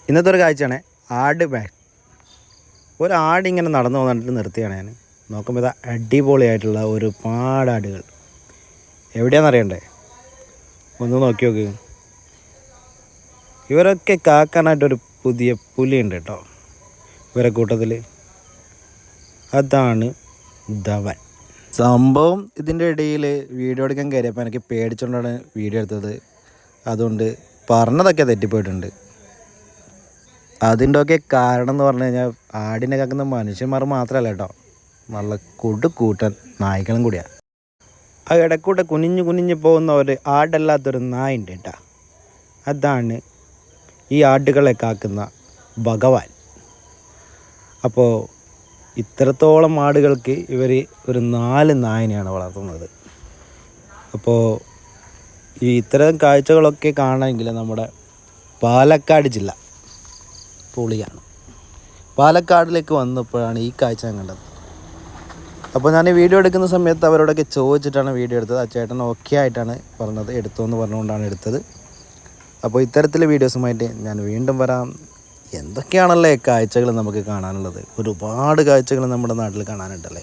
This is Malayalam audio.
ഇന്നത്തെ ഒരു കാഴ്ചയാണ് ആട് ഒരു ആടിങ്ങനെ നടന്നു വന്നിട്ട് നിർത്തിയാണ് ഞാൻ നോക്കുമ്പോൾ ഇതാ അടിപൊളിയായിട്ടുള്ള ഒരുപാട് ആടുകൾ. എവിടെയാണെന്നറിയണ്ടേ? ഒന്ന് നോക്കി നോക്ക്. ഇവരൊക്കെ കാക്കാനായിട്ടൊരു പുതിയ പുലിയുണ്ട് കേട്ടോ ഇവരെ കൂട്ടത്തിൽ. അതാണ് ധവൻ. സംഭവം ഇതിൻ്റെ ഇടയിൽ വീഡിയോ എടുക്കാൻ കയറിയപ്പോൾ എനിക്ക് പേടിച്ചുകൊണ്ടാണ് വീഡിയോ എടുത്തത്. അതുകൊണ്ട് പറഞ്ഞതൊക്കെ തെറ്റിപ്പോയിട്ടുണ്ട്. അതിൻ്റെ ഒക്കെ കാരണം എന്ന് പറഞ്ഞു കഴിഞ്ഞാൽ ആടിനെ കാക്കുന്ന മനുഷ്യന്മാർ മാത്രമല്ല കേട്ടോ, നല്ല കൂട്ടൻ നായ്ക്കളും കൂടിയാണ്. ആ ഇടക്കൂടെ കുനിഞ്ഞ് പോകുന്ന ഒരു ആടല്ലാത്തൊരു നായുണ്ട് കേട്ടോ. അതാണ് ഈ ആടുകളെ കാക്കുന്ന ഭഗവാൻ. അപ്പോൾ ഇത്രത്തോളം ആടുകൾക്ക് ഇവർ ഒരു 4 നായനെയാണ് വളർത്തുന്നത്. അപ്പോൾ ഈ ഇത്തരം കാഴ്ചകളൊക്കെ കാണണമെങ്കിൽ നമ്മുടെ പാലക്കാട് ജില്ല പൊളിയാണ്. പാലക്കാടിലേക്ക് വന്നപ്പോഴാണ് ഈ കാഴ്ച ഞാൻ കണ്ടത്. അപ്പോൾ ഞാൻ ഈ വീഡിയോ എടുക്കുന്ന സമയത്ത് അവരോടൊക്കെ ചോദിച്ചിട്ടാണ് വീഡിയോ എടുത്തത്. ആ ചേട്ടൻ ഓക്കെ ആയിട്ടാണ് പറഞ്ഞത്, എടുത്തോന്ന് പറഞ്ഞുകൊണ്ടാണ് എടുത്തത്. അപ്പോൾ ഇത്തരത്തിലെ വീഡിയോസുമായിട്ട് ഞാൻ വീണ്ടും വരാം. എന്തൊക്കെയാണല്ലേ കാഴ്ചകൾ നമുക്ക് കാണാനുള്ളത്. ഒരുപാട് കാഴ്ചകൾ നമ്മുടെ നാട്ടിൽ കാണാനുണ്ടല്ലേ.